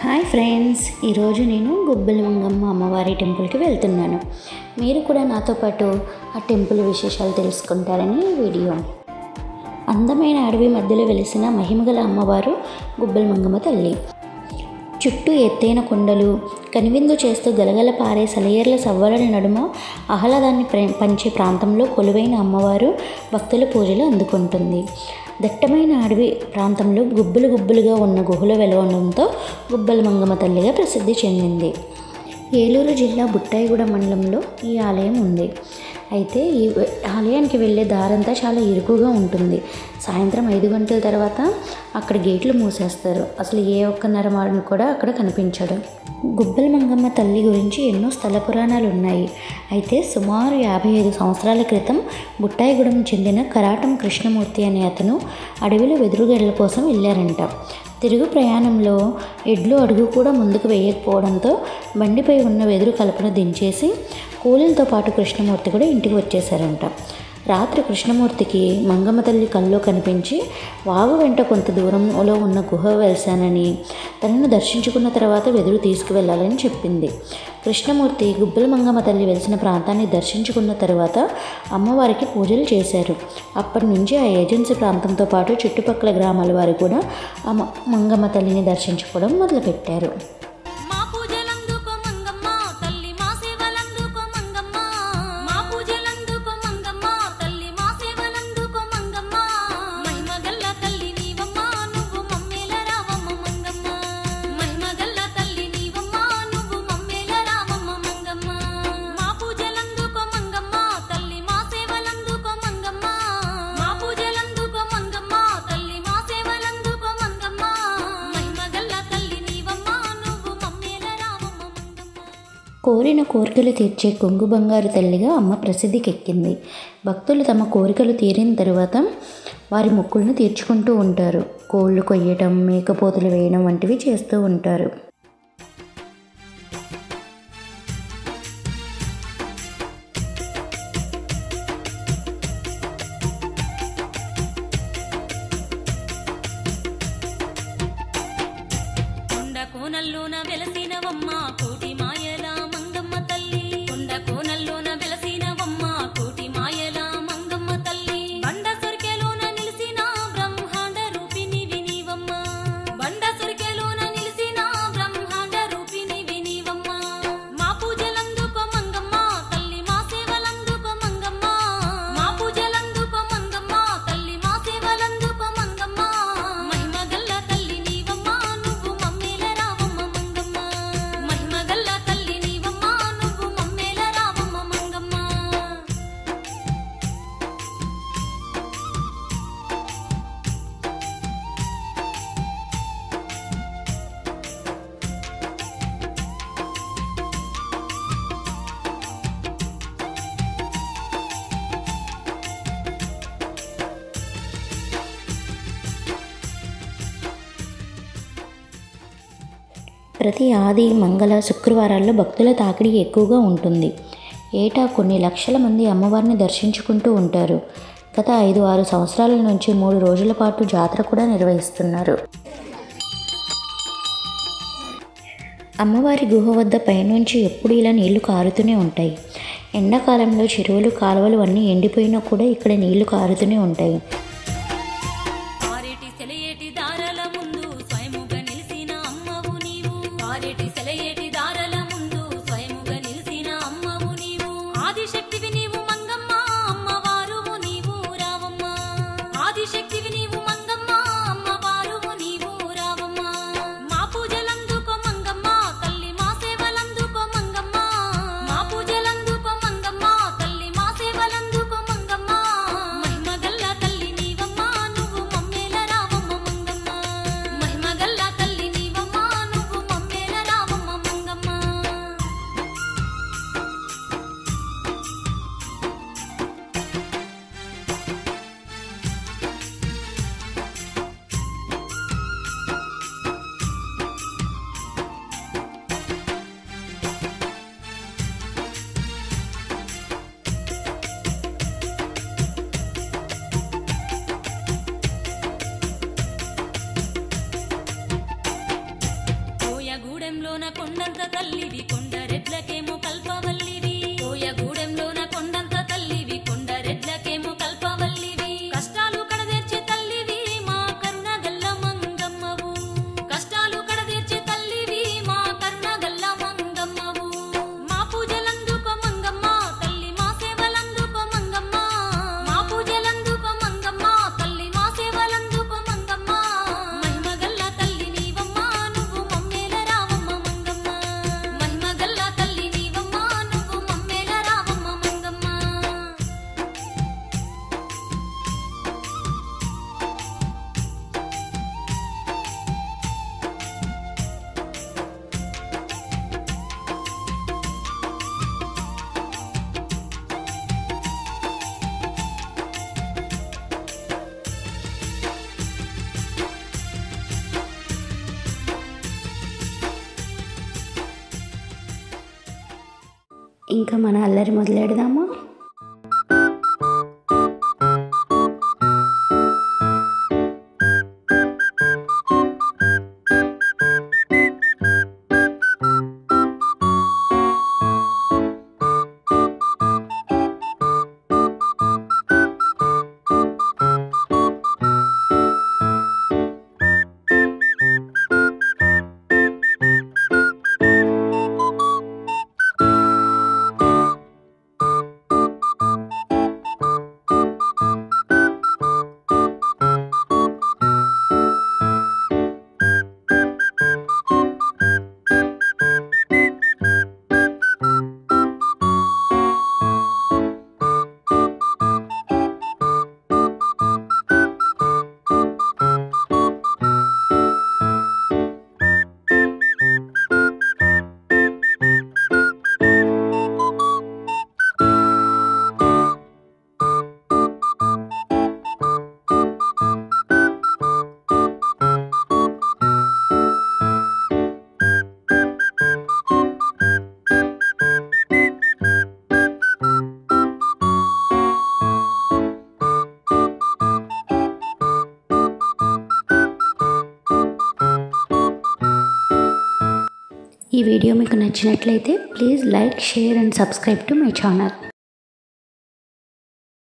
Hi friends, ఈరోజు నేను గుబ్బల మంగమ్మ అమ్మవారి టెంపుల్కి వెళ్తున్నాను. మీరు కూడా నాతో పాటు ఆ టెంపుల్ విశేషాలు తెలుసుకుంటారని వీడియో. అందమైన అడవి మధ్యలో వెలిసిన మహిమగల అమ్మవారు గుబ్బల మంగమ్మ తల్లి. చుట్టూ ఎత్తైన కొండలు కనివిందు చేస్తూ గలగల పారే సెలయేర్ల సవ్వలని నడుమ ఆహ్లాదాన్ని పంచే ప్రాంతంలో కొలువైన అమ్మవారు భక్తుల పూజలు అందుకుంటుంది. దట్టమైన అడవి ప్రాంతంలో గుబ్బలుగా ఉన్న గుహలో వెలవడంతో గుబ్బల మంగమ్మ తల్లిగా ప్రసిద్ధి చెందింది. ఏలూరు జిల్లా బుట్టాయిగూడెం మండలంలో ఈ ఆలయం ఉంది. అయితే ఈ ఆలయానికి వెళ్ళే దారంతా చాలా ఇరుకుగా ఉంటుంది. సాయంత్రం 5 గంటల తర్వాత అక్కడ గేట్లు మూసేస్తారు. అసలు ఏ ఒక్క నరమాడును కూడా అక్కడ కనిపించడు. గుబ్బల మంగమ్మ తల్లి గురించి ఎన్నో స్థల పురాణాలు ఉన్నాయి. అయితే సుమారు 55 సంవత్సరాల క్రితం బుట్టాయిగూడెం చెందిన కరాటం కృష్ణమూర్తి అనే అతను అడవిలో వెదురుగడ్డల కోసం వెళ్ళారంట. తిరుగు ప్రయాణంలో ఎడ్లు అడుగు కూడా ముందుకు వేయకపోవడంతో బండిపై ఉన్న వెదురు కలపను దించేసి కూలీలతో పాటు కృష్ణమూర్తి కూడా ఇంటికి వచ్చేసారంట. రాత్రి కృష్ణమూర్తికి మంగమ్మ తల్లి కల్లో కనిపించి వాగు వెంట కొంత దూరంలో ఉన్న గుహ వెలిశానని, తనను దర్శించుకున్న తర్వాత వెదురు తీసుకువెళ్ళాలని చెప్పింది. కృష్ణమూర్తి గుబ్బల మంగమ్మ తల్లి వెలిసిన ప్రాంతాన్ని దర్శించుకున్న తర్వాత అమ్మవారికి పూజలు చేశారు. అప్పటి నుంచి ఆ ఏజెన్సీ ప్రాంతంతో పాటు చుట్టుపక్కల గ్రామాల వారు కూడా ఆ మంగమ్మ తల్లిని దర్శించుకోవడం మొదలుపెట్టారు. కోరిన కోరికలు తీర్చే కొంగు బంగారు తల్లిగా అమ్మ ప్రసిద్ధికెక్కింది. భక్తులు తమ కోరికలు తీరిన తరువాత వారి మొక్కులను తీర్చుకుంటూ ఉంటారు. కోళ్ళు కొయ్యటం, మేకపోతులు వేయడం వంటివి చేస్తూ ఉంటారు. ప్రతి ఆది, మంగళ, శుక్రవారాల్లో భక్తుల తాకిడి ఎక్కువగా ఉంటుంది. ఏటా కొన్ని లక్షల మంది అమ్మవారిని దర్శించుకుంటూ ఉంటారు. గత 5-6 సంవత్సరాల నుంచి 3 రోజుల పాటు జాతర కూడా నిర్వహిస్తున్నారు. అమ్మవారి గుహ వద్ద పైనుంచి ఎప్పుడు ఇలా నీళ్లు కారుతూనే ఉంటాయి. ఎండాకాలంలో చెరువులు, కాలువలు అన్నీ ఎండిపోయినా కూడా ఇక్కడ నీళ్లు కారుతూనే ఉంటాయి. కోయగూడెంలోన కొండంత తల్లివి కొండరెడ్లకేమో కల్పవల్లివి కోయగూడెంలోన కొండంత తల్లివి కొండరెడ్లకేమో కల్పవల్లివి కష్టాలు కడదీర్చే తల్లివి మా కరుణగల్ల మంగమ్మవు కష్టాలు కడదీర్చే తల్లివి మా కరుణగల్ల మంగమ్మవు మా పూజలందుకో మంగమ్మ తల్లి మా సేవలందుకో మంగమ్మ మా పూజలందుకో మంగమ్మ తల్లి మా సేవలందుకో మంగమ్మ మహిమగల్ల తల్లి నీవమ్మ నువ్వు మమ్మేల రావమ్మ మంగమ్మ మహిమగల్ల తల్లి నీవమ్మ నువ్వు మమ్మేల రావమ్మ మంగమ్మ. ఇంకా మన అల్లరి మొదలెడదామా? ఈ వీడియో మీకు నచ్చినట్లయితే please like, share and subscribe to my channel.